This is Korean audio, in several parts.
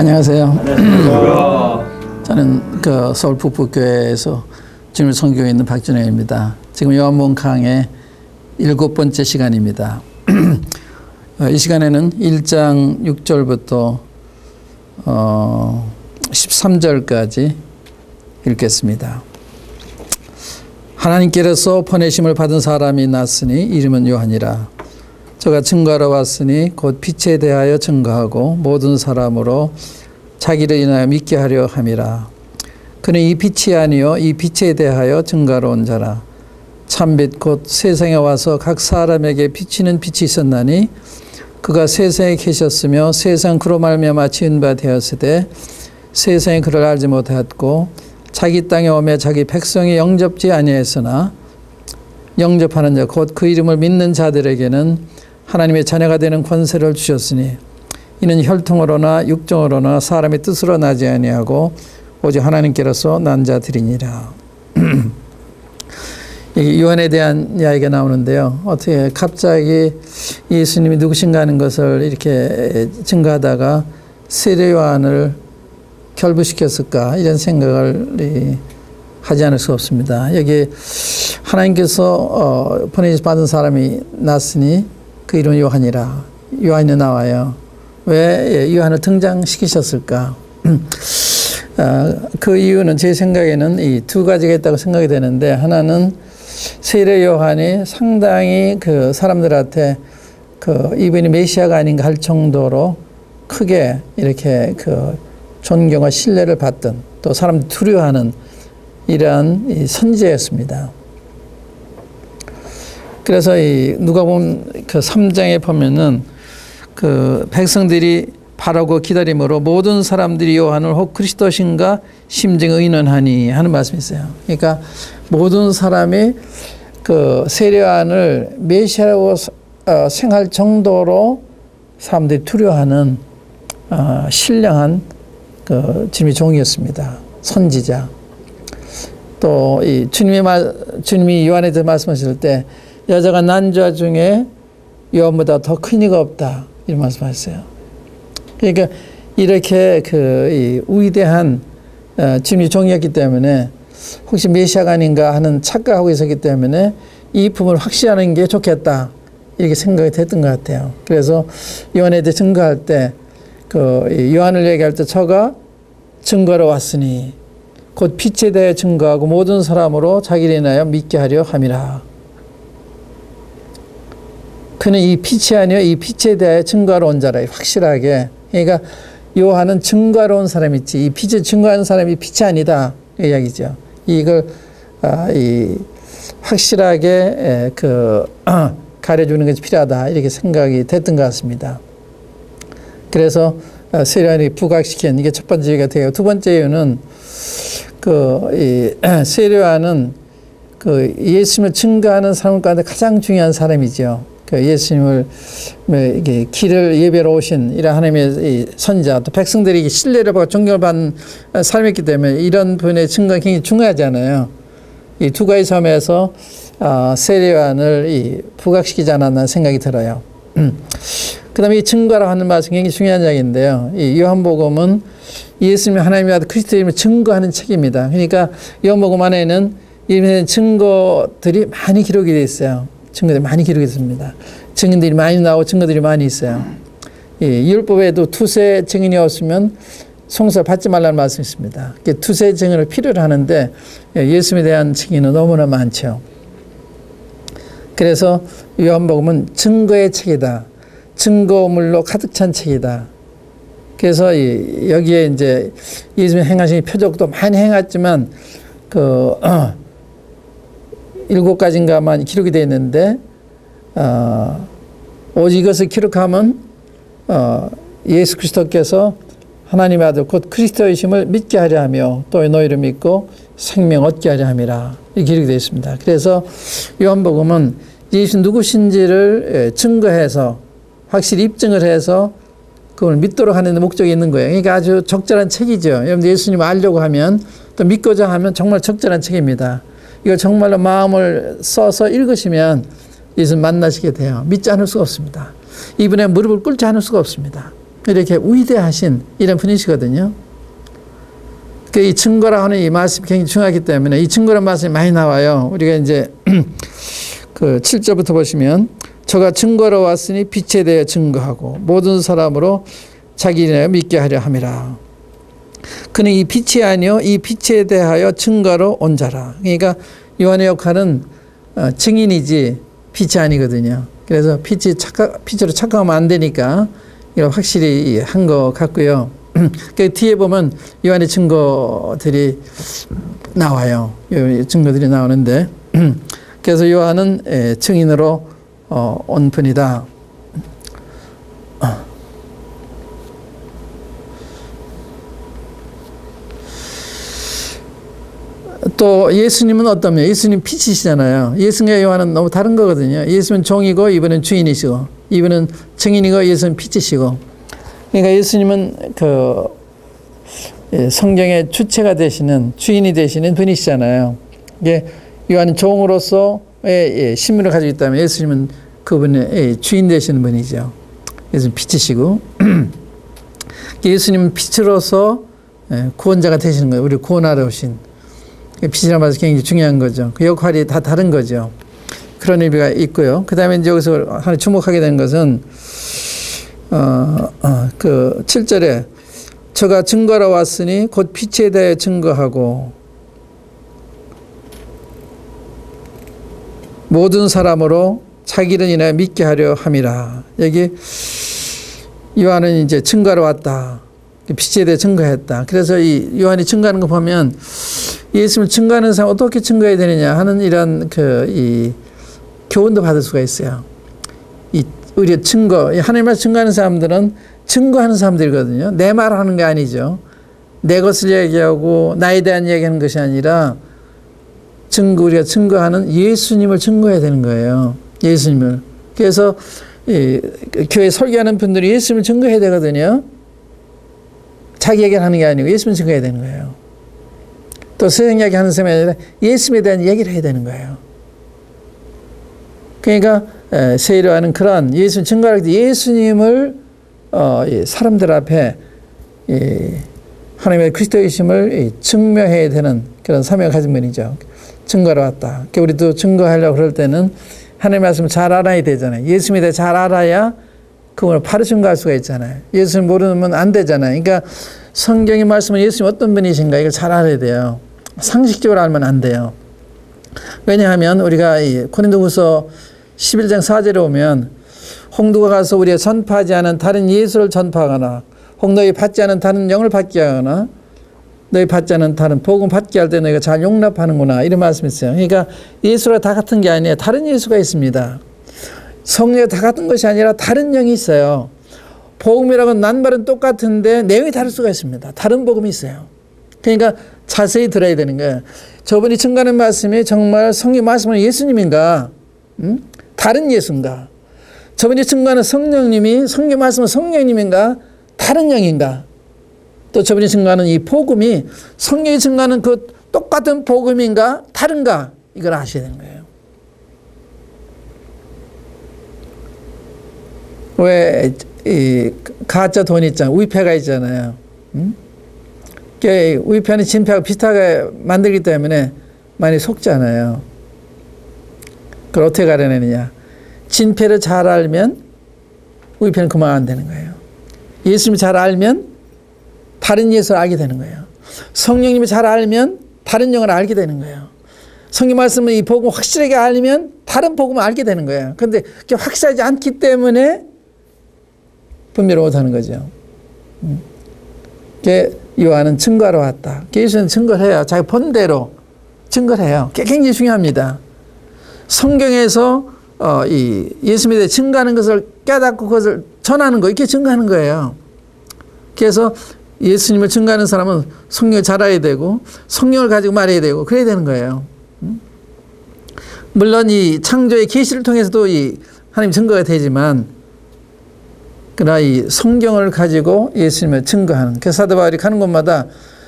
안녕하세요. 저는 서울 북부교회에서 주님을 섬기고 있는 박준영입니다. 지금 요한복음 강의 7번째 시간입니다. 이 시간에는 1장 6절부터 13절까지 읽겠습니다. 하나님께로서 보내심을 받은 사람이 났으니 이름은 요한이라. 저가 증거하러 왔으니 곧 빛에 대하여 증거하고 모든 사람으로 자기를 인하여 믿게 하려 함이라. 그는 이 빛이 아니요 이 빛에 대하여 증거하러 온 자라. 참빛 곧 세상에 와서 각 사람에게 비치는 빛이 있었나니 그가 세상에 계셨으며 세상 그로 말미암아 지은 바 되었으되 세상이 그를 알지 못하였고 자기 땅에 오매 자기 백성이 영접지 아니하였으나 영접하는 자 곧 그 이름을 믿는 자들에게는 하나님의 자녀가 되는 권세를 주셨으니 이는 혈통으로나 육정으로나 사람의 뜻으로 나지 아니하고 오직 하나님께로서 난 자들이니라. 요한에 대한 이야기가 나오는데요. 어떻게 갑자기 예수님이 누구신가 하는 것을 이렇게 증거하다가 세례 요한을 결부시켰을까 이런 생각을 하지 않을 수 없습니다. 여기 하나님께서 보내셔서 받은 사람이 났으니 그 이름은 요한이라. 요한이 나와요. 왜 요한을 등장시키셨을까? 그 이유는 제 생각에는 이 두 가지가 있다고 생각이 되는데, 하나는 세례 요한이 상당히 그 사람들한테 이분이 메시아가 아닌가 할 정도로 크게 이렇게 존경과 신뢰를 받던, 또 사람들이 두려워하는 이러한 선지자였습니다. 그래서 누가복음 3장에 보면은 백성들이 바라고 기다림으로 모든 사람들이 요한을 혹 그리스도신가 심증 의논하니 하는 말씀이 있어요. 그러니까 모든 사람이 세례 요한을 메시아라고 생각할 정도로 사람들이 두려워하는 신령한 주님의 종이었습니다. 선지자. 또 주님이 요한에 대해 말씀하실 때 여자가 난 자 중에 요한보다 더 큰 이가 없다 이런 말씀하셨어요. 그러니까 이렇게 위대한 주님의 종이었기 때문에 혹시 메시아가 아닌가 하는 착각하고 있었기 때문에 이 부분을 확신하는 게 좋겠다 이렇게 생각이 됐던 것 같아요. 그래서 요한에 대해 증거할 때 요한을 얘기할 때 저가 증거로 왔으니 곧 빛에 대해 증거하고 모든 사람으로 자기를 인하여 믿게 하려 함이라. 그는 이 빛이 아니요 이 빛에 대해 증거하러 온 자라. 확실하게. 그러니까 요한은 증거하러 온 사람이지 이 빛을 증거하는 사람이 빛이 아니다 이 이야기죠. 이걸 확실하게 가려주는 것이 필요하다 이렇게 생각이 됐던 것 같습니다. 그래서 세례 요한이 부각시킨 이게 첫 번째 이유가 되고, 두 번째 이유는 세례 요한은 예수님을 증거하는 사람 가운데 가장 중요한 사람이죠. 예수님을 길을 예배로 오신 이런 하나님의 선지자, 또 백성들이 신뢰를 받고 존경을 받는 사람이기 때문에 이런 분의 증거가 굉장히 중요하잖아요. 이 두 가지 점에서 세례 요한을 부각시키지 않았나 생각이 들어요. 그 다음에 이 증거라고 하는 말씀이 굉장히 중요한 이야기인데요. 이 요한복음은 예수님이 하나님의 아들 그리스도임을 증거하는 책입니다. 그러니까 요한복음 안에는 이런 증거들이 많이 기록이 되어 있어요. 증거들이 많이 기록이 있습니다. 증인들이 많이 나오고 증거들이 많이 있어요. 율법에도 투세 증인이 없으면 송사 받지 말라는 말씀이 있습니다. 투세 증인을 필요로 하는데 예수님에 대한 증인은 너무나 많죠. 그래서 요한복음은 증거의 책이다. 증거물로 가득 찬 책이다. 그래서 여기에 이제 예수님이 행하신 표적도 많이 행했지만 7가지인가만 기록이 되어 있는데 오직 이것을 기록하면 예수 그리스도께서 하나님의 아들 곧 그리스도이심을 믿게 하려 하며 또 너희를 믿고 생명 얻게 하려 함이라 이렇게 기록이 되어 있습니다. 그래서 요한복음은 예수 누구신지를 증거해서 확실히 입증을 해서 그걸 믿도록 하는 데 목적이 있는 거예요. 그러니까 아주 적절한 책이죠. 여러분 예수님 알려고 하면 또 믿고자 하면 정말 적절한 책입니다. 이걸 정말로 마음을 써서 읽으시면 예수님 만나시게 돼요. 믿지 않을 수가 없습니다. 이분의 무릎을 꿇지 않을 수가 없습니다. 이렇게 위대하신 이런 분이시거든요. 이 증거라 하는 이 말씀이 굉장히 중요하기 때문에 이 증거란 말씀이 많이 나와요. 우리가 이제 그 7절부터 보시면 저가 증거로 왔으니 빛에 대해 증거하고 모든 사람으로 자기를 믿게 하려 함이라. 그는 이 빛이 아니요 이 빛에 대하여 증거로 온 자라. 그러니까 요한의 역할은 증인이지 빛이 아니거든요. 그래서 빛으로 착각하면 안 되니까 이걸 확실히 한 것 같고요. 그 뒤에 보면 요한의 증거들이 나와요. 증거들이 나오는데 그래서 요한은 증인으로 온 분이다. 또 예수님은 어떠면 예수님 빛이시잖아요. 예수님과 요한은 너무 다른 거거든요. 예수는 종이고 이분은 주인이시고 이분은 증인이고 예수는 빛이시고. 그러니까 예수님은 그 성경의 주체가 되시는 주인이 되시는 분이시잖아요. 이게 요한은 종으로서의 신분을 가지고 있다면 예수님은 그분의 주인 되시는 분이죠. 예수는 빛이시고 예수님은 빛으로서 구원자가 되시는 거예요. 우리를 구원하러 오신 빛이라는 말이 굉장히 중요한 거죠. 그 역할이 다 다른 거죠. 그런 의미가 있고요. 그 다음에 이제 여기서 하나 주목하게 된 것은 그 7절에 저가 증거로 왔으니 곧 빛에 대해 증거하고 모든 사람으로 자기를 인하여 믿게 하려 함이라. 여기 요한은 이제 증거로 왔다. 빛에 대해 증거했다. 그래서 이 요한이 증거하는 거 보면 예수님을 증거하는 사람 어떻게 증거해야 되느냐 하는 이런 이 교훈도 받을 수가 있어요. 우리의 증거, 하나님을 증거하는 사람들은 증거하는 사람들이거든요. 내 말하는 게 아니죠. 내 것을 얘기하고 나에 대한 얘기하는 것이 아니라 우리가 증거하는 예수님을 증거해야 되는 거예요. 예수님을. 그래서 교회 설교하는 분들이 예수님을 증거해야 되거든요. 자기 얘기를 하는 게 아니고 예수님을 증거해야 되는 거예요. 또 세상 얘기하는 사람이 아니라 예수님에 대한 얘기를 해야 되는 거예요. 그러니까 세례요한은 그런 예수님 증거할 때 예수님을 사람들 앞에 하나님의 그리스도이심을 증명해야 되는 그런 사명을 가진 분이죠. 증거로 왔다. 우리도 증거하려고 그럴 때는 하나님의 말씀을 잘 알아야 되잖아요. 예수님에 대해 잘 알아야 그분을 바로 증거할 수가 있잖아요. 예수님 모르면 안 되잖아요. 그러니까 성경의 말씀은 예수님 어떤 분이신가 이걸 잘 알아야 돼요. 상식적으로 알면 안 돼요. 왜냐하면 우리가 고린도후서 11장 4절에 오면 홍두가 가서 우리가 전파하지 않은 다른 예수를 전파하거나 혹 너희 받지 않은 다른 영을 받게 하거나 너희 받지 않은 다른 복음 받게 할 때 너희가 잘 용납하는구나 이런 말씀이 있어요. 그러니까 예수가 다 같은 게 아니에요. 다른 예수가 있습니다. 성령이 다 같은 것이 아니라 다른 영이 있어요. 복음이라고 낱말은 똑같은데 내용이 다를 수가 있습니다. 다른 복음이 있어요. 그러니까 자세히 들어야 되는 거예요. 저분이 증거하는 말씀이 정말 성경 말씀은 예수님인가? 다른 예수인가? 저분이 증거하는 성령님이 성경 말씀은 성령님인가? 다른 영인가? 또 저분이 증거하는 이 복음이 성경이 증거하는 그 똑같은 복음인가? 다른가? 이걸 아셔야 되는 거예요. 왜 이 가짜 돈 있잖아요. 위패가 있잖아요. 위패는 진패하고 비슷하게 만들기 때문에 많이 속잖아요. 그걸 어떻게 가려내느냐. 진패를 잘 알면 위패는 그만 안 되는 거예요. 예수님을 잘 알면 다른 예수를 알게 되는 거예요. 성령님을 잘 알면 다른 영을 알게 되는 거예요. 성경 말씀은 이 복음을 확실하게 알면 다른 복음을 알게 되는 거예요. 그런데 그게 확실하지 않기 때문에 분별을 못하는 거죠. 요한은 증거하러 왔다. 예수는 증거를 해요. 자기 본대로 증거를 해요. 굉장히 중요합니다. 성경에서 이 예수님에 대해 증거하는 것을 깨닫고 그것을 전하는 거 이렇게 증거하는 거예요. 그래서 예수님을 증거하는 사람은 성령을 잘 알아야 되고 성령을 가지고 말해야 되고 그래야 되는 거예요. 물론 이 창조의 계시를 통해서도 이 하나님 증거가 되지만 그러나 이 성경을 가지고 예수님을 증거하는 그래서 사도 바울이 가는 곳마다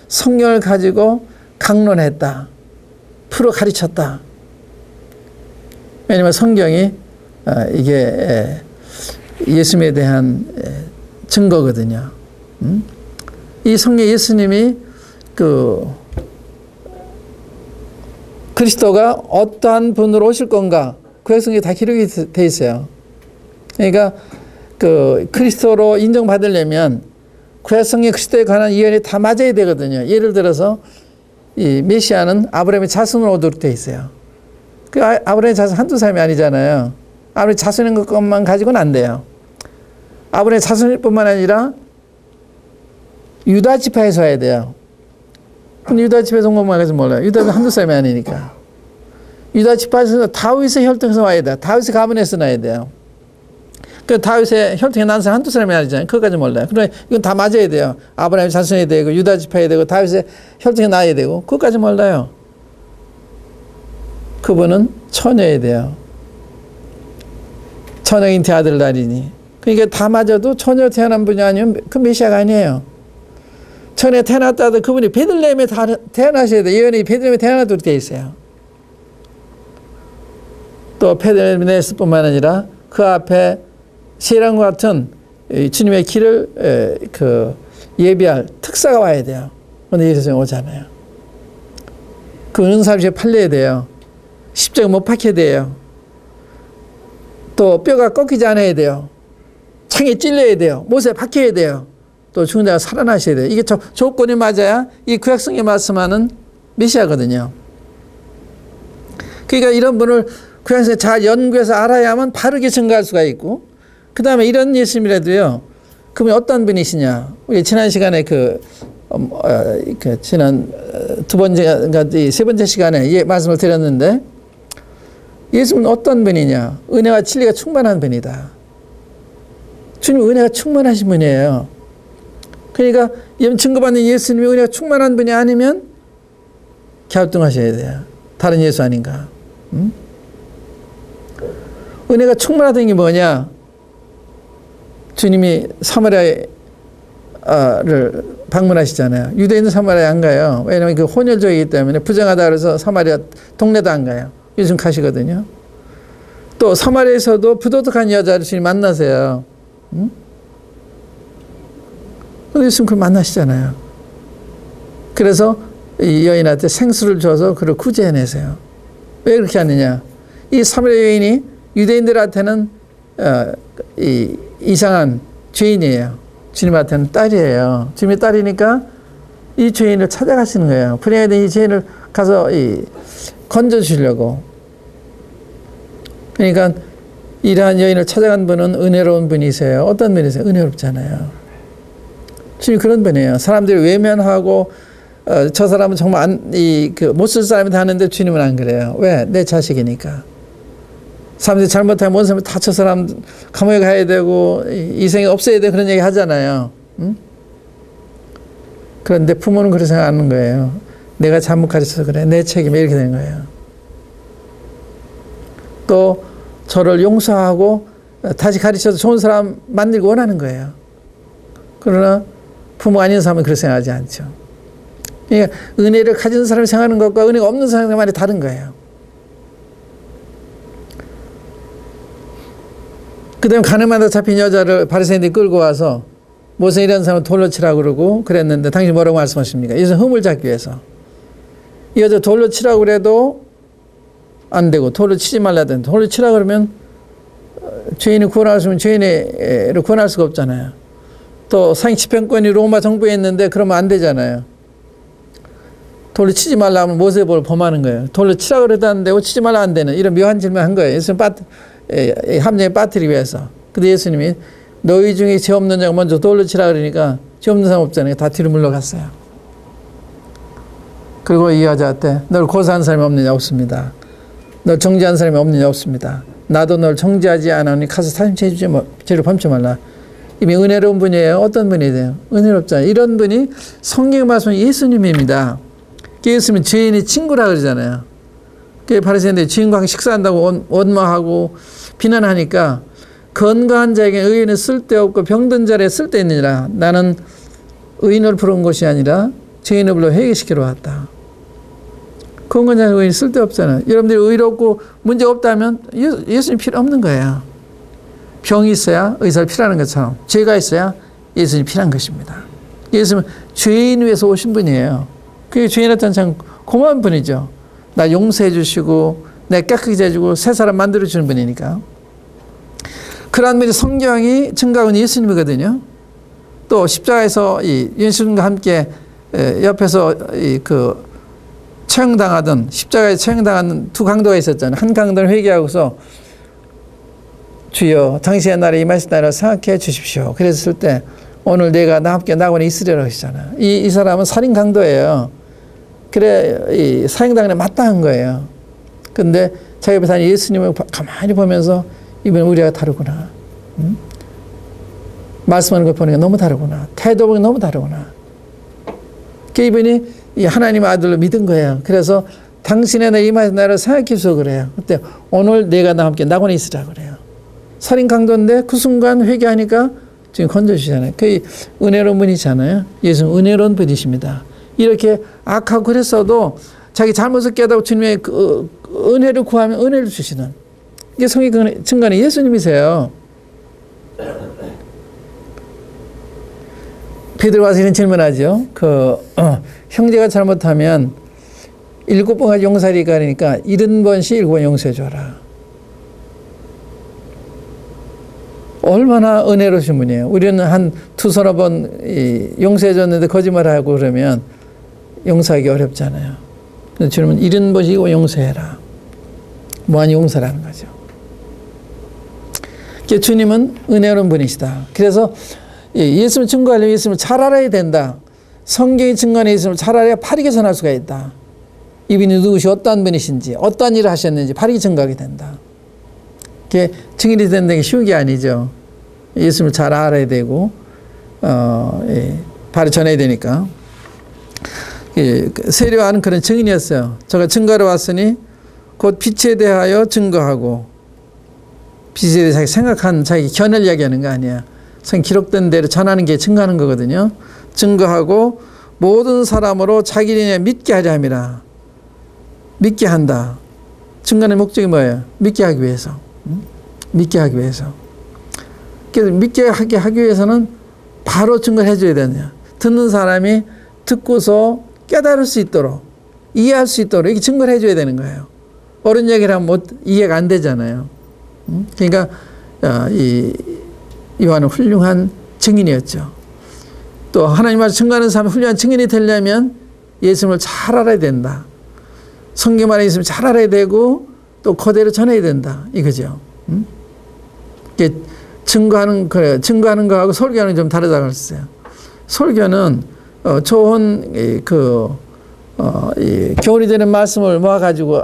성경을 가지고 강론했다. 풀어 가르쳤다. 왜냐하면 성경이 이게 예수님에 대한 증거거든요. 이 성경 예수님이 그리스도가 어떠한 분으로 오실 건가 그 성경에 다 기록이 돼 있어요. 그러니까 그리스도로 인정받으려면 구약성경 그리스도에 관한 예언이 다 맞아야 되거든요. 예를 들어서 이 메시아는 아브라함의 자손으로 오도록 돼 있어요. 아브라함의 자손 한두 사람이 아니잖아요. 아브라함의 자손인 것만 가지고는 안 돼요. 아브라함의 자손일 뿐만 아니라 유다 지파에서 와야 돼요. 근데 유다 지파에서 온 것만 가지고 몰라요. 유다는 한두 사람이 아니니까. 유다 지파에서 다윗의 혈통에서 와야 돼요. 다윗의 가문에서 나야 돼요. 다윗의 혈통에 난 사람 한두 사람이 아니잖아요. 그것까지 몰라요. 그러니까 이건 다 맞아야 돼요. 아브라함의 자손이 되고 유다 지파야 되고 다윗의 혈통에 나야 되고 그것까지 몰라요. 그분은 처녀야 돼요. 처녀 잉태 아들 날이니. 그러니까 다 맞아도 처녀 태어난 분이 아니면 그 메시아가 아니에요. 처녀 태어났다 하도 그분이 베들레헴에 태어나셔야 돼요. 예언이 베들레헴에 태어나도록 되어 있어요. 또 베들레헴에 냈을 뿐만 아니라 그 앞에 세례와 같은 주님의 길을 예비할 특사가 와야 돼요. 근데 예수님이 오잖아요. 그 은사비에 팔려야 돼요. 십자가 못 박혀야 돼요. 또 뼈가 꺾이지 않아야 돼요. 창에 찔려야 돼요. 못에 박혀야 돼요. 또 죽은 자가 살아나셔야 돼요. 이게 조건이 맞아야 이 구약성에 말씀하는 메시아거든요. 그러니까 이런 분을 구약성에 잘 연구해서 알아야만 바르게 증거할 수가 있고, 그 다음에 이런 예수님이라도요, 그분이 어떤 분이시냐. 우리 지난 시간에 지난 두 번째, 세 번째 시간에 말씀을 드렸는데, 예수님은 어떤 분이냐. 은혜와 진리가 충만한 분이다. 주님 은혜가 충만하신 분이에요. 그러니까 증거받는 예수님이 은혜가 충만한 분이 아니면 갸우뚱하셔야 돼요. 다른 예수 아닌가. 은혜가 충만하다는 게 뭐냐. 주님이 사마리아를 방문하시잖아요. 유대인은 사마리아에 안 가요. 왜냐하면 그 혼혈족이기 때문에 부정하다 그래서 사마리아 동네도 안 가요. 요즘 가시거든요. 또 사마리아에서도 부도덕한 여자를 주님 만나세요. 근데 예수님 그걸 만나시잖아요. 그래서 이 여인한테 생수를 줘서 그를 구제해내세요. 왜 그렇게 하느냐. 이 사마리아 여인이 유대인들한테는 이상한 죄인이에요. 주님한테는 딸이에요. 주님의 딸이니까 이 죄인을 찾아가시는 거예요. 불행하던 이 죄인을 가서 건져주려고. 그러니까 이러한 여인을 찾아간 분은 은혜로운 분이세요. 어떤 분이세요? 은혜롭잖아요. 주님 그런 분이에요. 사람들이 외면하고 저 사람은 정말 못 쓸 사람이 하는데 주님은 안 그래요. 왜? 내 자식이니까. 사람들이 잘못하면 모든 사람이 다 저 사람 감옥에 가야 되고 이 생에 없어야 돼 그런 얘기 하잖아요. 그런데 부모는 그렇게 생각하는 거예요. 내가 잘못 가르쳐서 그래. 내 책임이 이렇게 되는 거예요. 또 저를 용서하고 다시 가르쳐서 좋은 사람 만들고 원하는 거예요. 그러나 부모 아닌 사람은 그렇게 생각하지 않죠. 그러니까 은혜를 가진 사람이 생각하는 것과 은혜가 없는 사람이 많이 다른 거예요. 그 다음에 가늠하다 잡힌 여자를 바리새인들이 끌고 와서 모세 이런 사람을 돌로 치라고 그러고 그랬는데 당신 뭐라고 말씀하십니까? 예수 흠을 잡기 위해서. 이 여자 돌로 치라고 그래도 안 되고 돌로 치지 말라던데 돌로 치라고 그러면 죄인이 구원하시면 죄인을 구원할 수가 없잖아요. 또 상위 집행권이 로마 정부에 있는데 그러면 안 되잖아요. 돌로 치지 말라 하면 모세법을 범하는 거예요. 돌로 치라고 그래도 안 되고 치지 말라 안 되는 이런 묘한 질문을 한 거예요. 예수님 함정에 빠뜨리기 위해서. 근데 예수님이 너희 중에 죄 없는 자가 먼저 돌로 치라 그러니까 죄 없는 사람 없잖아요. 다 뒤로 물러갔어요. 그리고 이 여자한테 널 고소한 사람이 없느냐? 없습니다. 널 정죄한 사람이 없느냐? 없습니다. 나도 널 정죄하지 않으니 가서 사심 죄를 범치 말라. 이미 은혜로운 분이에요. 어떤 분이 돼요? 은혜롭잖아요. 이런 분이 성경에 말씀은 예수님입니다. 예수님은 죄인의 친구라 그러잖아요. 바리새인들이 주인과 식사한다고 원망하고 비난하니까 건강한 자에게 의인은 쓸데없고 병든 자에 쓸데있느니라. 나는 의인을 부른 것이 아니라 죄인을 불러 회개시키러 왔다. 건강한 자에게 의인이 쓸데없잖아요. 여러분들이 의롭고 문제 없다면 예수님 필요 없는 거예요. 병이 있어야 의사를 필요하는 것처럼 죄가 있어야 예수님이 필요한 것입니다. 예수님은 죄인 위해서 오신 분이에요. 그게 죄인한테는 참 고마운 분이죠. 나 용서해 주시고 내 깨끗게 해주고 새 사람 만들어 주는 분이니까. 그러한 분이 성경이 증거하는 예수님이거든요. 또 십자가에서 예수님과 함께 옆에서 처형당하던 십자가에 처형당하는 두 강도가 있었잖아요. 한 강도는 회개하고서 주여 당신의 나라에 임하실 나라를 생각해 주십시오. 그랬을 때 오늘 내가 나 함께 낙원에 있으리라고 하시잖아요. 이 사람은 살인 강도예요. 그래 이 사형당에 마땅한 거예요. 근데 자기 옆에 다니는 예수님을 가만히 보면서 이번에 우리가 다르구나. 응? 말씀하는 걸 보니까 너무 다르구나. 태도 보니까 너무 다르구나. 그 이분이 이 하나님의 아들로 믿은 거예요. 그래서 당신의 나 임하신 나라를 생각해 주소 그래요. 그때 오늘 내가 나와 함께 낙원에 있으라 그래요. 살인 강도인데 그 순간 회개하니까 지금 건져주시잖아요. 그 은혜로운 분이잖아요. 예수는 은혜로운 분이십니다. 이렇게 악하고 그랬어도 자기 잘못을 깨닫고 주님의 그 은혜를 구하면 은혜를 주시는 이게 성경 증거는 예수님이세요. 베드로 와서 이런 질문하죠. 형제가 잘못하면 7번까지 용서하리 가니까 70번씩 7번 용서해 줘라. 얼마나 은혜로우신 분이에요. 우리는 한 두서너 번 용서해 줬는데 거짓말하고 그러면 용서하기 어렵잖아요. 주님은 70번씩 용서해라. 무한히 용서라는 거죠. 주님은 은혜로운 분이시다. 그래서 예수를 증거하려면 예수를 잘 알아야 된다. 성경이 증거하는 예수를 잘 알아야 바르게 전할 수가 있다. 이분이 누구시 어떠한 분이신지 어떠한 일을 하셨는지 바르게 증거하게 된다. 그게 증인이 된다는 게 쉬운 게 아니죠. 예수를 잘 알아야 되고 바로 전해야 되니까. 세례요한은 그런 증인이었어요. 저가 증거하러 왔으니 곧 빛에 대하여 증거하고 빛에 대해 자기 생각한 자기 견해를 이야기하는 거 아니야. 성 기록된 대로 전하는 게 증거하는 거거든요. 증거하고 모든 사람으로 자기를 믿게 하려 함이라. 믿게 한다. 증거의 목적이 뭐예요? 믿게 하기 위해서. 믿게 하기 위해서. 그래서 믿게 하기 위해서는 바로 증거를 해줘야 되느냐. 듣는 사람이 듣고서 깨달을 수 있도록 이해할 수 있도록 이렇게 증거를 해줘야 되는 거예요. 옳은 얘기를 하면 이해가 안 되잖아요. 그러니까 요한은 훌륭한 증인이었죠. 또 하나님 말씀 증거하는 사람이 훌륭한 증인이 되려면 예수님을 잘 알아야 된다. 성경 안에 예수님을 잘 알아야 되고 또 그대로 전해야 된다. 이거죠. 증거하는 거하고 설교하는 게 좀 다르다고 했어요. 설교는 좋은 교훈이 되는 말씀을 모아가지고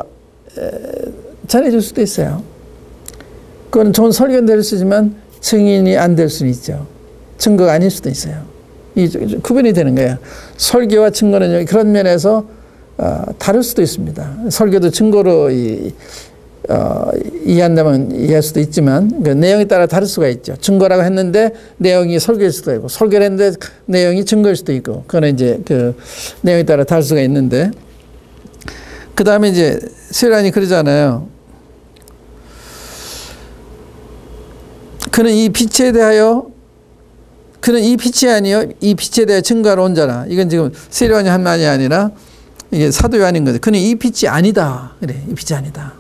전해줄 수도 있어요. 그건 좋은 설교는 될 수 있지만 증인이 안 될 수는 있죠. 증거가 아닐 수도 있어요. 이 구분이 되는 거예요. 설교와 증거는 그런 면에서 다를 수도 있습니다. 설교도 증거로 이해한다면 이해할 수도 있지만 그 내용에 따라 다를 수가 있죠. 증거라고 했는데 내용이 설교일 수도 있고 설교를 했는데 내용이 증거일 수도 있고 그거는 이제 그 내용에 따라 다를 수가 있는데 그 다음에 이제 세례요한이 그러잖아요. 그는 이 빛에 아니요 이 빛에 대하여 증거하러 온 자라. 이건 지금 세례요한이 한 말이 아니라 이게 사도 요한인 거죠. 그는 이 빛이 아니다. 그래, 이 빛이 아니다.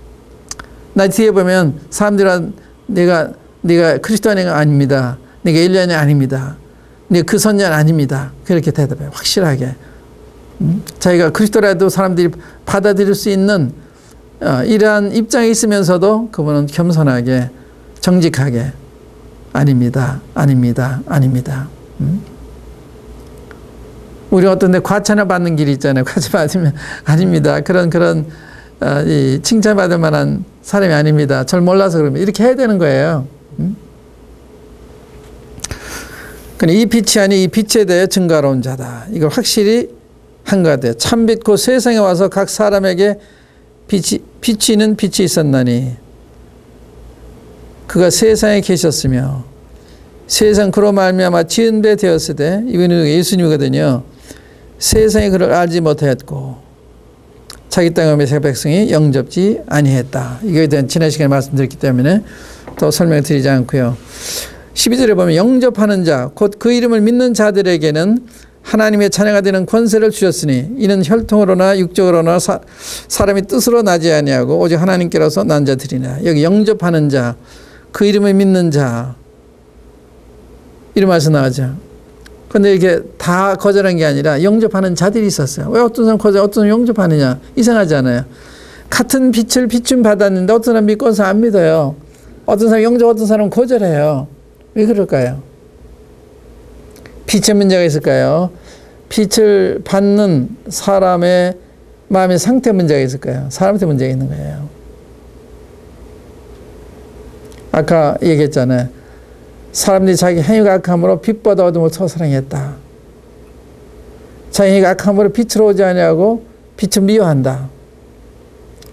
나 뒤에 보면 사람들은 내가 그리스도 안에가 아닙니다. 내가 엘리야는 아닙니다. 내가 그 선지자는 아닙니다. 그렇게 대답해요. 확실하게. 자기가 그리스도라도 사람들이 받아들일 수 있는 이러한 입장에 있으면서도 그분은 겸손하게 정직하게 아닙니다. 아닙니다. 아닙니다. 우리 어떤 데 과찬을 받는 길이 있잖아요. 과찬 받으면 아닙니다. 그런 이 칭찬받을 만한 사람이 아닙니다. 절 몰라서 그러면 이렇게 해야 되는 거예요. 이 빛이 아니 이 빛에 대해 증거하러 온 자다. 이걸 확실히 한 것 같아요. 참빛 곧 세상에 와서 각 사람에게 비치는 빛이 있었나니 그가 세상에 계셨으며 세상 그로 말미암아 지은 배 되었으되 이분은 예수님이거든요. 세상이 그를 알지 못하였고 자기 땅의 백성이 영접지 아니했다. 이거에 대한 지난 시간에 말씀드렸기 때문에 더 설명을 드리지 않고요. 12절에 보면 영접하는 자, 곧 그 이름을 믿는 자들에게는 하나님의 자녀가 되는 권세를 주셨으니 이는 혈통으로나 육적으로나 사람의 뜻으로 나지 아니하고 오직 하나님께로서 난 자들이나. 여기 영접하는 자, 그 이름을 믿는 자 이런 말씀 나오죠. 그런데 이게 다 거절한 게 아니라 영접하는 자들이 있었어요. 왜 어떤 사람 거절, 어떤 사람 영접하느냐? 이상하지 않아요? 같은 빛을 비춤 받았는데 어떤 사람 믿고 어떤 사람 안 믿어요. 어떤 사람 영접, 어떤 사람은 거절해요. 왜 그럴까요? 빛의 문제가 있을까요? 빛을 받는 사람의 마음의 상태 문제가 있을까요? 사람한테 문제가 있는 거예요. 아까 얘기했잖아요. 사람들이 자기 행위가 악함으로 빛보다 어둠을 더 사랑했다. 자기 행위가 악함으로 빛으로 오지 아니하고 빛을 미워한다.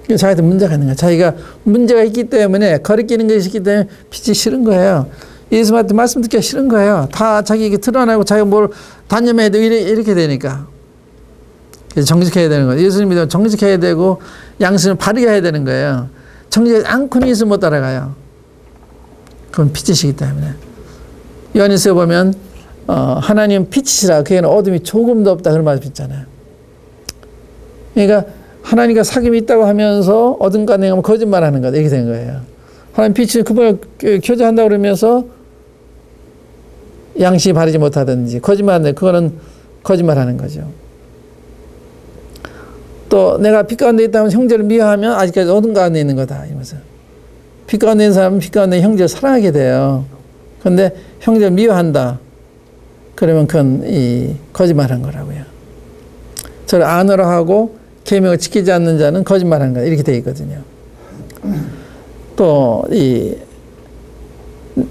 자기한테 문제가 있는 거예요. 자기가 문제가 있기 때문에 거리끼는 것이 있기 때문에 빛이 싫은 거예요. 예수님한테 말씀 듣기가 싫은 거예요. 다 자기에게 드러나고 자기가 뭘 단념해야 되고 이렇게 되니까. 그래서 정직해야 되는 거예요. 예수님 믿으면 정직해야 되고 양심을 바르게 해야 되는 거예요. 정직하지 않고는 예수 못 따라가요. 그건 빛이시기 때문에. 요한일서에 보면 하나님은 빛이시라 그에는 어둠이 조금도 없다 그런 말씀 있잖아요. 그러니까 하나님과 사귐이 있다고 하면서 어둠 가운데 가면 거짓말하는 거다 이렇게 된 거예요. 하나님 빛이 그분을 교제한다고 그러면서 양심이 바르지 못하든지 거짓말하는데 그거는 거짓말하는 거죠. 또 내가 빛 가운데 있다면 형제를 미워하면 아직까지 어둠 가운데 있는 거다 이러면서. 빛 가운데 있는 사람은 빛 가운데 형제를 사랑하게 돼요. 그런데 형제를 미워한다. 그러면 그건 거짓말한 거라고요. 저를 안으로 하고 계명을 지키지 않는 자는 거짓말한 거다. 이렇게 되어 있거든요. 또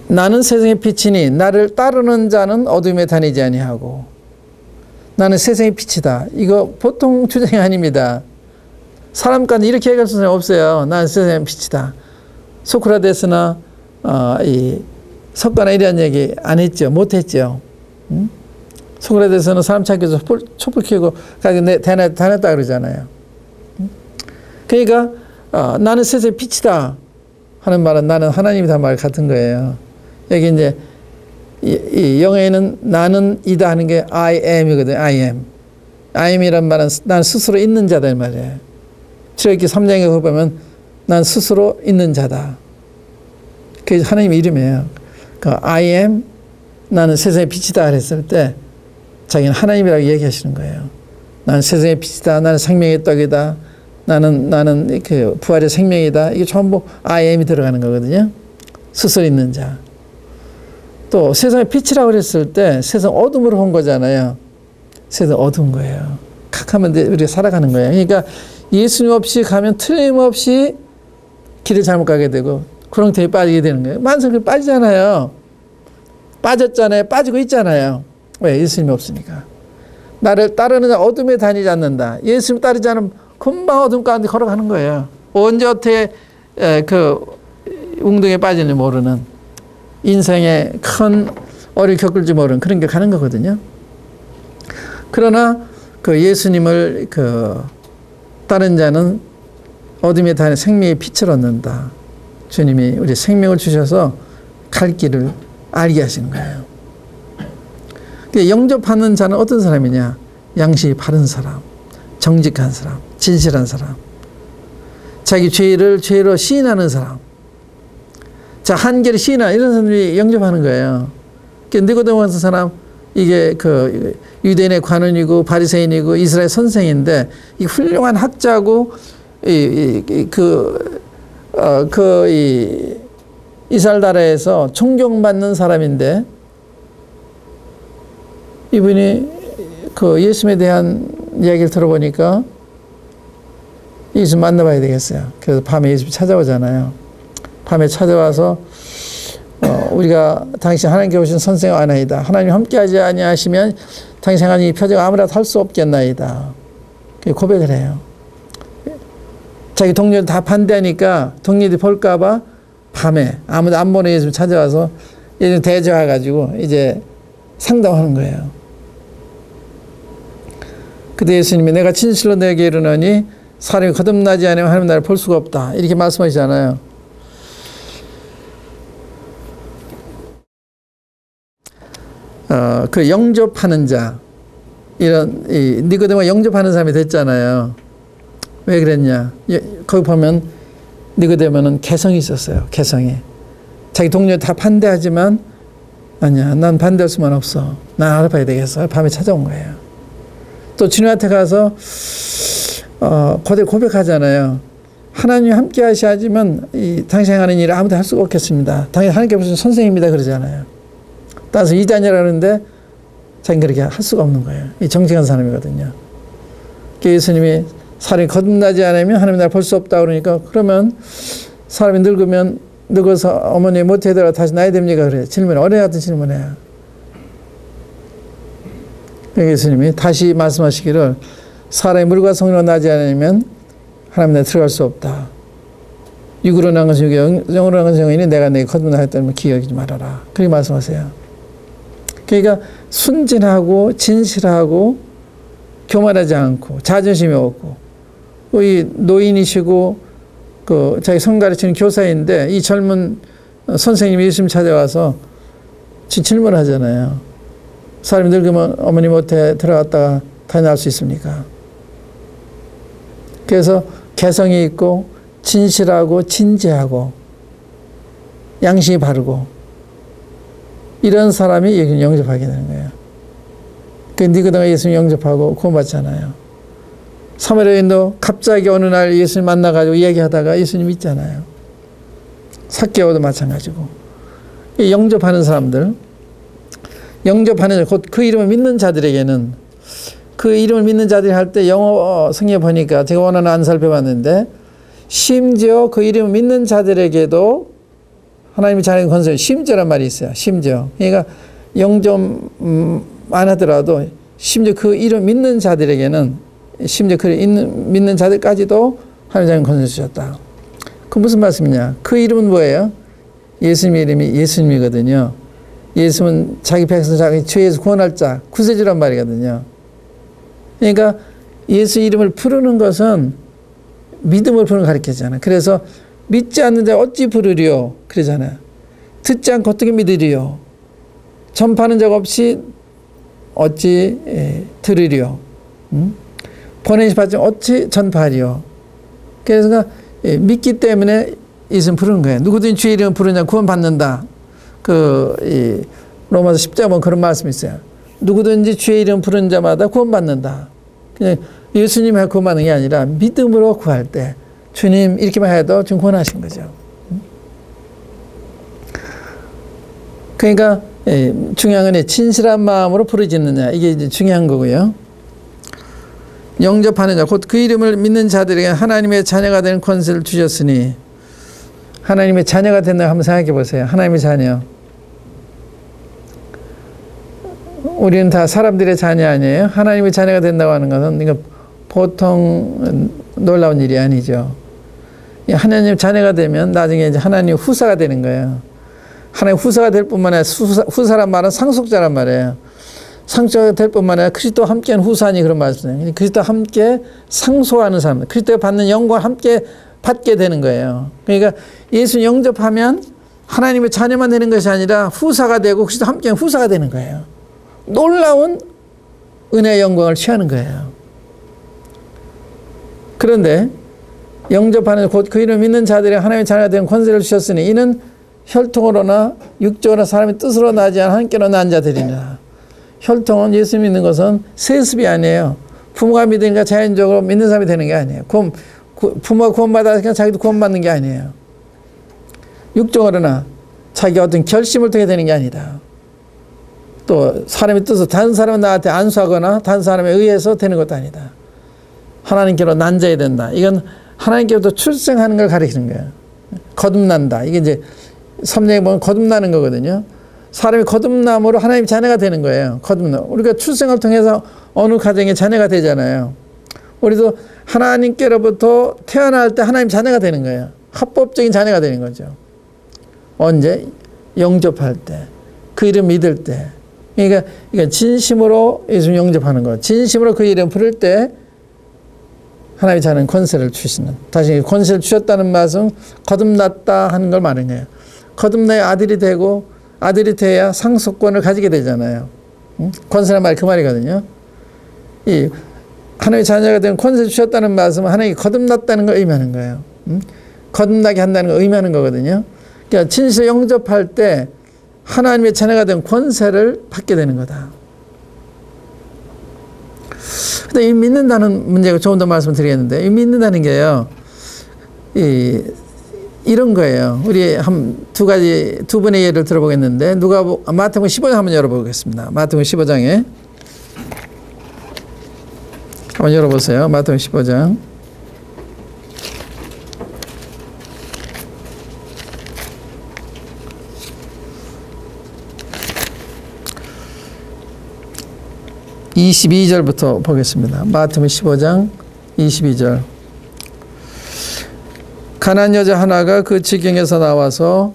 나는 세상의 빛이니 나를 따르는 자는 어둠에 다니지 아니하고. 나는 세상의 빛이다. 이거 보통 주장이 아닙니다. 사람 가운데 이렇게 얘기할 수 없어요. 나는 세상의 빛이다. 소크라테스나 석가나 이런 얘기 안 했죠. 못 했죠. 소크라테스는 사람 찾기에서 촛불 켜고 다녔다 그러잖아요. 그러니까 나는 세상의 빛이다 하는 말은 나는 하나님이다 말 같은 거예요. 여기 이제 이 영어에는 나는 이다 하는 게 I am이거든요. I am. I am이란 말은 난 스스로 있는 자다 이 말이에요. 출애굽기 3장에 보면 난 스스로 있는 자다. 그게 하나님의 이름이에요. 그러니까 I am 나는 세상의 빛이다 그랬을 때 자기는 하나님이라고 얘기하시는 거예요. 나는 세상의 빛이다. 나는 생명의 떡이다. 나는 그 부활의 생명이다. 이게 전부 I am이 들어가는 거거든요. 스스로 있는 자. 또 세상의 빛이라고 그랬을 때 세상 어둠으로 본 거잖아요. 세상 어두운 거예요. 각하면 우리가 살아가는 거예요. 그러니까 예수님 없이 가면 틀림없이 길을 잘못 가게 되고 구렁텅이에 빠지게 되는 거예요. 만성에 빠지잖아요. 빠졌잖아요. 빠지고 있잖아요. 왜? 예수님이 없으니까. 나를 따르는 자 어둠에 다니지 않는다. 예수님 따르지 않으면 금방 어둠 가운데 걸어가는 거예요. 언제 어떻게 그 웅덩이에 빠질지 모르는 인생에 큰 어려움을 겪을지 모르는 그런 게 가는 거거든요. 그러나 그 예수님을 따른 자는 어둠에 다니는 생명의 빛을 얻는다. 주님이 우리 생명을 주셔서 갈 길을 알게 하시는 거예요. 영접하는 자는 어떤 사람이냐? 양심이 바른 사람, 정직한 사람, 진실한 사람, 자기 죄로 시인하는 사람, 자 한계를 시인하는 이런 사람들이 영접하는 거예요. 니고데모 같은 사람 이게 그 유대인의 관원이고 바리새인이고 이스라엘 선생인데 이 훌륭한 학자고 이스라엘 나라에서 존경받는 사람인데 이분이 그 예수님에 대한 이야기를 들어보니까 예수 만나봐야 되겠어요. 그래서 밤에 예수 찾아오잖아요. 밤에 찾아와서 우리가 당신 하나님께 오신 선생은 아나이다. 하나님 함께하지 아니하시면 당신 하나님 이 표적 아무라도 할 수 없겠나이다. 고백을 해요. 자기 동료들 다 반대하니까 동료들이 볼까봐 밤에 아무도 안 보는 예수님 찾아와서 예수님 대조해가지고 이제 상담하는 거예요. 그때 예수님이 내가 진실로 내게 이르노니 사람이 거듭나지 않으면 하나님 나라를 볼 수가 없다. 이렇게 말씀하시잖아요. 그 영접하는 자, 이런 니고데모가 영접하는 사람이 됐잖아요. 왜 그랬냐? 거기 보면 니고데모는 개성이 있었어요. 개성이. 자기 동료 다 반대하지만 아니야, 난 반대할 수만 없어. 난 알아봐야 되겠어. 밤에 찾아온 거예요. 또 주님한테 가서 거기에 고백하잖아요. 하나님 함께 하셔야지만 당신이 하는 일을 아무도 할 수가 없겠습니다. 당연히 하나님께 무슨 선생님입니다 그러잖아요. 따라서 이단이라는데 자기는 그렇게 할 수가 없는 거예요. 이 정직한 사람이거든요. 예수님이 사람이 거듭나지 않으면 하나님 나라를 볼 수 없다 그러니까 그러면 사람이 늙어서 어머니 못해더라 다시 나야 됩니까? 그래요. 질문 어린애 같은 질문해요. 예수님이 다시 말씀하시기를 사람이 물과 성령으로 나지 않으면 하나님 나라에 들어갈 수 없다. 육으로 난 것은 육이요 영으로 난 것은 영이니 내가 내게 거듭나겠다면 기억하지 말아라. 그렇게 말씀하세요. 그러니까 순진하고 진실하고 교만하지 않고 자존심이 없고 이 노인이시고 그 자기 성 가르치는 교사인데 이 젊은 선생님이 예수님 찾아와서 질문을 하잖아요. 사람이 늙으면 어머니 못에 들어갔다가 다시 나올 수 있습니까? 그래서 개성이 있고 진실하고 진지하고 양심이 바르고 이런 사람이 영접하게 되는 거예요. 그 니고데모가 예수님 영접하고 구원받잖아요. 사마리아 여인도 갑자기 어느 날 예수님 만나가지고 얘기하다가 예수님 믿잖아요. 삭개오도 마찬가지고. 영접하는 사람들, 영접하는 곧 그 이름을 믿는 자들에게는 그 이름을 믿는 자들이 할 때 영어 성경에 보니까 제가 원어는 안 살펴봤는데 심지어 그 이름을 믿는 자들에게도 하나님이 자녀의 권세를 심지어란 말이 있어요. 심지어. 그러니까 영접 안 하더라도 심지어 그 이름 믿는 자들에게는 심지어 그 믿는 자들까지도 하나님 자녀의 권세를 주셨다. 그 무슨 말씀이냐? 그 이름은 뭐예요? 예수님의 이름이 예수님이거든요. 예수님은 자기 백성 자기 죄에서 구원할 자 구세주란 말이거든요. 그러니까 예수 이름을 부르는 것은 믿음을 부르는 걸 가르치잖아요. 그래서 믿지 않는데 어찌 부르리요? 그러잖아요. 듣지 않고 어떻게 믿으리요? 전파하는 적 없이 어찌 들으리요? 보내신 받지 어찌 전파하리요? 그래서 믿기 때문에 예수님 부르는 거예요. 누구든지 주의 이름을 부르냐 구원받는다. 로마서 10장 보면 그런 말씀이 있어요. 누구든지 주의 이름 부르는 자마다 구원받는다. 그냥 예수님이 구원받는 게 아니라 믿음으로 구할 때 주님 이렇게만 해도 지금 구원하신 거죠. 그러니까 중요한 건 진실한 마음으로 부르짖느냐 이게 이제 중요한 거고요. 영접하는 자 곧 그 이름을 믿는 자들에게 하나님의 자녀가 되는 권세를 주셨으니 하나님의 자녀가 된다고 한번 생각해 보세요. 하나님의 자녀. 우리는 다 사람들의 자녀 아니에요? 하나님의 자녀가 된다고 하는 것은 이거 보통 놀라운 일이 아니죠. 하나님 자녀가 되면 나중에 이제 하나님 후사가 되는 거예요. 하나님 후사가 될 뿐만 아니라 후사란 말은 상속자란 말이에요. 상속자가 될 뿐만 아니라 그리스도와 함께한 후사니 그런 말씀이에요. 그리스도와 함께 상속하는 사람, 그리스도가 받는 영광을 함께 받게 되는 거예요. 그러니까 예수 영접하면 하나님의 자녀만 되는 것이 아니라 후사가 되고 그리스도와 함께한 후사가 되는 거예요. 놀라운 은혜의 영광을 취하는 거예요. 그런데 영접하는 곧 그 이름 믿는 자들이 하나님의 자녀가 되는 권세를 주셨으니 이는 혈통으로나 육적으로나 사람의 뜻으로 나지 않은 하나님께로 난 자들이니라. 혈통은 예수 믿는 것은 세습이 아니에요. 부모가 믿으니까 자연적으로 믿는 사람이 되는 게 아니에요. 부모가 구원받았으니까 자기도 구원받는 게 아니에요. 육적으로나 자기가 어떤 결심을 통해 되는 게 아니다. 또 사람의 뜻을 다른 사람은 나한테 안수하거나 다른 사람에 의해서 되는 것도 아니다. 하나님께로 난자야 된다. 이건 하나님께로부터 출생하는 걸 가리키는 거예요. 거듭난다. 이게 이제 성경에 보면 거듭나는 거거든요. 사람이 거듭남으로 하나님 자녀가 되는 거예요. 거듭남. 우리가 출생을 통해서 어느 가정의 자녀가 되잖아요. 우리도 하나님께로부터 태어날 때 하나님 자녀가 되는 거예요. 합법적인 자녀가 되는 거죠. 언제? 영접할 때. 그 이름 믿을 때. 그러니까 진심으로 예수님 영접하는 거. 진심으로 그 이름 부를 때 하나님의 자녀는 권세를 주시는. 다시 권세를 주셨다는 말은 거듭났다 하는 걸 말하는 거예요. 거듭나야 아들이 되고 아들이 돼야 상속권을 가지게 되잖아요. 권세란 말이 그 말이거든요. 이 하나님의 자녀가 되면 권세 주셨다는 말씀은 하나님이 거듭났다는 걸 의미하는 거예요. 거듭나게 한다는 걸 의미하는 거거든요. 그러니까 진실을 영접할 때 하나님의 자녀가 된 권세를 받게 되는 거다. 근데 이 믿는다는 문제가 조금 더 말씀드리겠는데, 이 믿는다는 게요, 이런 거예요. 우리 두 분의 예를 들어보겠는데, 마태복음 15장 한번 열어보겠습니다. 마태복음 15장에 한번 열어보세요. 마태복음 15장. (22절부터) 보겠습니다. 마태복음 15장 22절. 가난한 여자 하나가 그 지경에서 나와서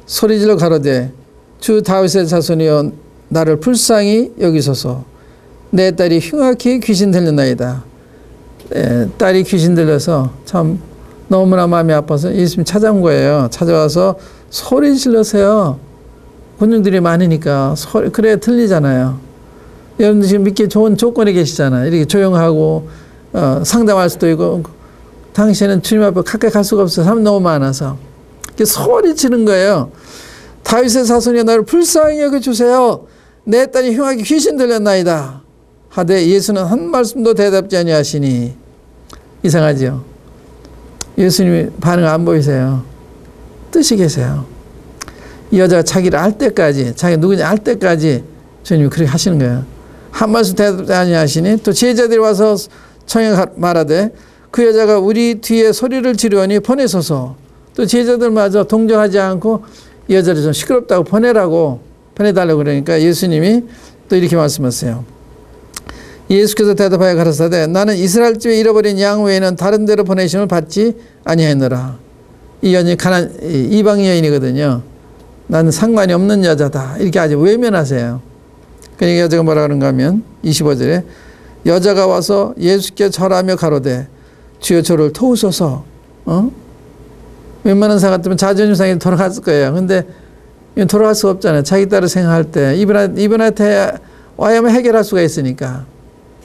소리질러 가로되 주 다윗의 자손이여 나를 불쌍히 여기소서. 내 딸이 흉악히 귀신 들렸나이다. 딸이 귀신 들려서 참 너무나 마음이 아파서 예수님 찾아온 거예요. 찾아와서 소리 질러세요. 군중들이 많으니까 그래 들리잖아요. 여러분들 지금 믿기 좋은 조건에 계시잖아요. 이렇게 조용하고 상담할 수도 있고, 당신은 주님 앞에 가까이 갈 수가 없어요. 사람 너무 많아서. 소리 치는 거예요. 다윗의 자손이여 나를 불쌍히 여겨주세요. 내 딸이 흉하게 귀신 들렸나이다. 하되 예수는 한 말씀도 대답지 아니하시니. 이상하죠? 예수님이 반응 안 보이세요. 뜻이 계세요. 이 여자가 자기를 알 때까지, 자기가 누구인지 알 때까지 주님이 그렇게 하시는 거예요. 한 말씀 대답지 아니하시니. 또 제자들이 와서 청해 말하되 그 여자가 우리 뒤에 소리를 지르니 보내소서. 또 제자들마저 동정하지 않고 이 여자를 좀 시끄럽다고 보내달라고 그러니까 예수님이 또 이렇게 말씀하세요. 예수께서 대답하여 가라사대 나는 이스라엘 집에 잃어버린 양 외에는 다른 데로 보내심을 받지 아니하였노라. 이 여인이 이방 여인이거든요. 나는 상관이 없는 여자다. 이렇게 아주 외면하세요. 그러니까 여자가 뭐라 그런가 하면 25절에 여자가 와서 예수께 절하며 가로되 주여 저를 도우소서. 웬만한 사람 같으면 자존심 상해 돌아갔을 거예요. 근데 돌아갈 수가 없잖아요. 자기 딸을 생각할 때 이분한테 와야만 해결할 수가 있으니까.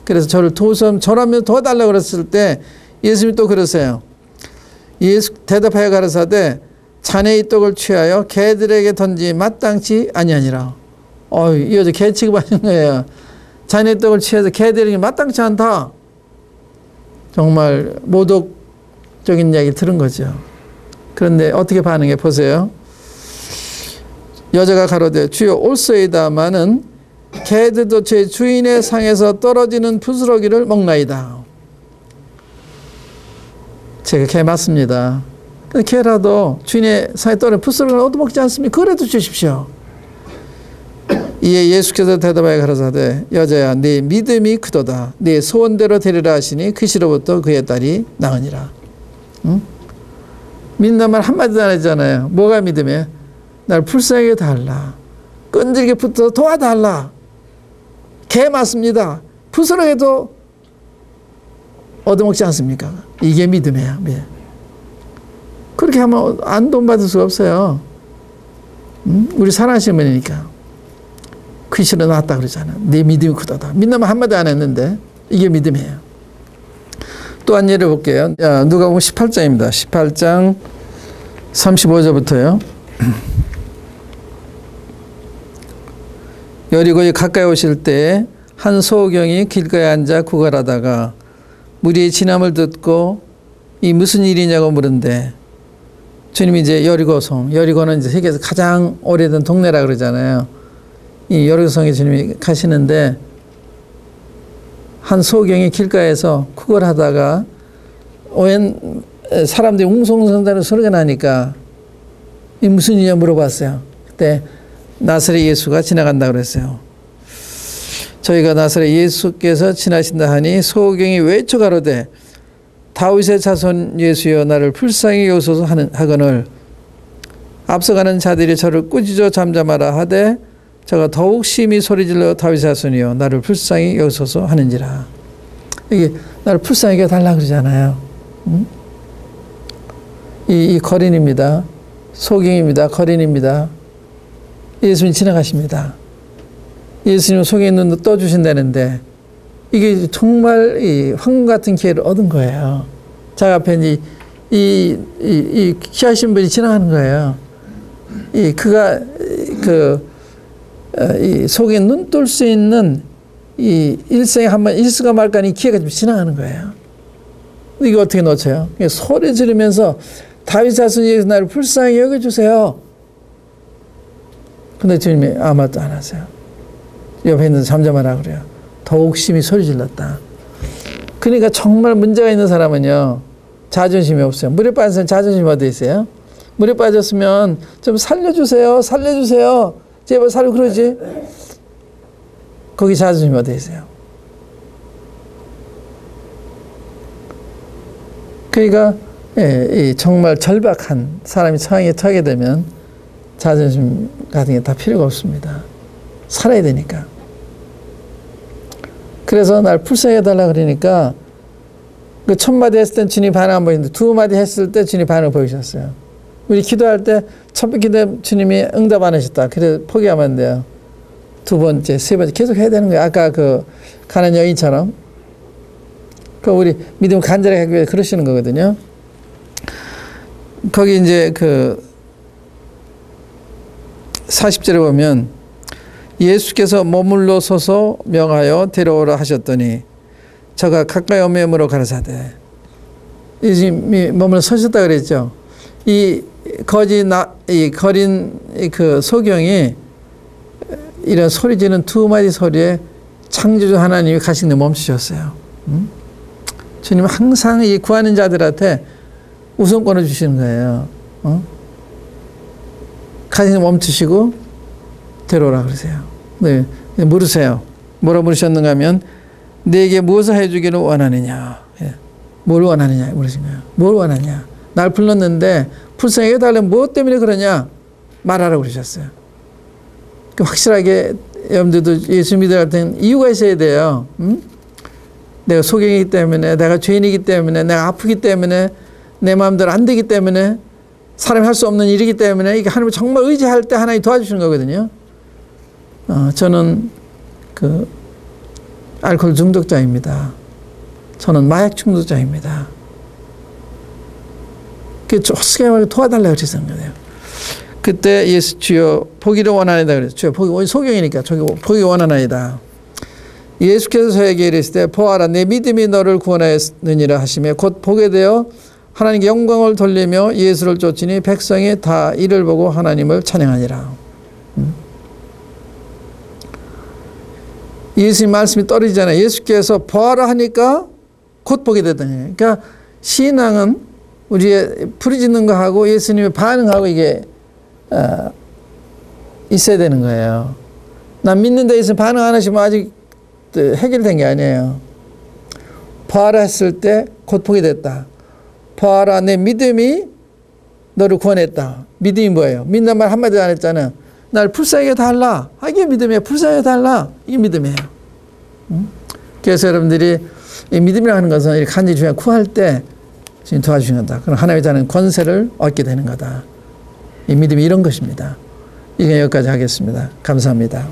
그래서 저를 도우소서 절하며 도와달라고 그랬을 때 예수님이 또 그러세요. 예수 대답하여 가라사대 자네의 떡을 취하여 개들에게 던지 마땅치 아니하니라. 이 여자 개 취급하는 거예요. 자네의 떡을 취해서 개들에게 마땅치 않다. 정말 모독적인 이야기 들은 거죠. 그런데 어떻게 반응해 보세요. 여자가 가로되 주여 올소이다마는 개들도 제 주인의 상에서 떨어지는 부스러기를 먹나이다. 제가 개 맞습니다. 근데 개라도 주인의 상에 떨어지는 부스러기를 얻어먹지 않습니까? 그래도 주십시오. 이에 예수께서 대답하여 가라사대 여자야 네 믿음이 크도다. 네 소원대로 되리라 하시니 그 시로부터 그의 딸이 나으니라. 믿는 말 한마디도 안 했잖아요. 뭐가 믿음이에요? 날 불쌍하게 달라. 끈질게 붙어서 도와달라. 개 맞습니다. 부스러기도 얻어먹지 않습니까? 이게 믿음이에요. 그렇게 하면 안 도움받을 수가 없어요. 우리 사랑하시는 분이니까. 귀신을 낳았다 그러잖아요. 내 믿음이 크다다. 믿는 말 한마디 안 했는데 이게 믿음이에요. 또 한 예를 볼게요. 누가복음 18장입니다. 18장 35절부터요. 여리고에 가까이 오실 때 한 소경이 길가에 앉아 구걸하다가 무리의 진함을 듣고 이 무슨 일이냐고 물은데 주님이 이제 여리고는 이제 세계에서 가장 오래된 동네라 그러잖아요. 이 여리고성에 주님이 가시는데 한 소경이 길가에서 구걸하다가 오랜 사람들이 웅성웅성다는 소리가 나니까 이 무슨 일이냐 물어봤어요. 그때 나사렛 예수가 지나간다 그랬어요. 저희가 나사렛 예수께서 지나신다 하니 소경이 외쳐 가로되 다윗의 자손 예수여 나를 불쌍히 여기소서 하거늘 앞서가는 자들이 저를 꾸짖어 잠잠하라 하되 저가 더욱 심히 소리질러 다윗의 자손이여 나를 불쌍히 여기소서 하는지라. 이게 나를 불쌍히 여겨달라 그러잖아요. 이 거린입니다. 소경입니다. 거린입니다. 예수님 지나가십니다. 예수님 속에 있는 눈도 떠주신다는데 이게 정말 이 황금 같은 기회를 얻은 거예요. 자기 앞에 이 귀하신 분이 지나가는 거예요. 그가 이 속에 눈 뜰 수 있는 이 일생에 한번 일수가 말까 이 기회가 좀 지나가는 거예요. 이거 어떻게 놓쳐요? 소리 지르면서 다윗 자손 예수 나를 불쌍히 여겨주세요. 근데 주님이 아무 말도 안 하세요. 옆에 있는 잠잠하라 그래요. 더욱 심히 소리 질렀다. 그러니까 정말 문제가 있는 사람은요, 자존심이 없어요. 물에 빠진 사람 자존심이 어디 있어요? 물에 빠졌으면 좀 살려주세요. 살려주세요. 제발 살려 그러지. 거기 자존심이 어디 있어요? 그러니까 정말 절박한 사람이 상황에 처하게 되면 자존심 같은 게 다 필요가 없습니다. 살아야 되니까. 그래서 날 불쌍히 해달라 그러니까 그 첫 마디 했을 땐 주님 반응 안 보이는데 두 마디 했을 때 주님 반응 보이셨어요. 우리 기도할 때 첫 기도에 주님이 응답 안 하셨다. 그래서 포기하면 안 돼요. 두 번째, 세 번째 계속 해야 되는 거예요. 아까 그 가난 여인처럼. 그 우리 믿음 간절하게 하기 위해 그러시는 거거든요. 거기 이제 그 40절에 보면 예수께서 머물러 서서 명하여 데려오라 하셨더니 저가 가까이 오매물어 가라사대. 예수님이 머물러 서셨다 그랬죠. 이 거린 그 소경이 이런 소리 지르는 두 마디 소리에 창조주 하나님이 가시는 멈추셨어요. 주님은 항상 이 구하는 자들한테 우선권을 주시는 거예요. 가시는 멈추시고 데려오라 그러세요. 네, 물으세요. 뭐라 물으셨는가 하면 내게 무엇을 해주기를 원하느냐. 예. 뭘 원하느냐 물으신 거예요. 뭘 원하냐. 날 불렀는데 불쌍히 해달라면 무엇 때문에 그러냐 말하라고 그러셨어요. 확실하게 여러분들도 예수 믿을 때는 이유가 있어야 돼요. 내가 소경이기 때문에, 내가 죄인이기 때문에, 내가 아프기 때문에, 내 마음대로 안 되기 때문에, 사람이 할 수 없는 일이기 때문에 이게 하나님을 정말 의지할 때 하나님이 도와주시는 거거든요. 저는 그 알코올 중독자입니다. 저는 마약 중독자입니다. 어떻게 말해 도와달라고 그랬던 거예요. 그때 예수 주여 보기를 원하나이다 그랬어요. 주여 보기 소경이니까 보기 원하나이다. 예수께서 저에게 이르시되 보아라 내 믿음이 너를 구원하였느니라 하시며 곧 보게 되어 하나님께 영광을 돌리며 예수를 쫓으니 백성이 다 이를 보고 하나님을 찬양하니라. 예수님 말씀이 떨어지잖아요. 예수께서 보아라 하니까 곧 보게 되더니. 그러니까 신앙은 우리의 부르짖는 거하고 예수님의 반응하고 이게 있어야 되는 거예요. 난 믿는데 예수님 반응 안 하시면 아직 해결된 게 아니에요. 보아라 했을 때 곧 보게 됐다. 보아라 내 믿음이 너를 구원했다. 믿음이 뭐예요? 믿는 말 한마디도 안 했잖아. 날 불쌍히 해달라. 이게 믿음이에요. 불쌍히 해달라. 이게 믿음이에요. 그래서 여러분들이 이 믿음이라고 하는 것은 이렇게 간절히 주님 구할 때 지금 도와주신 거다. 그럼 하나님의 자는 권세를 얻게 되는 거다. 이 믿음이 이런 것입니다. 이게 여기까지 하겠습니다. 감사합니다.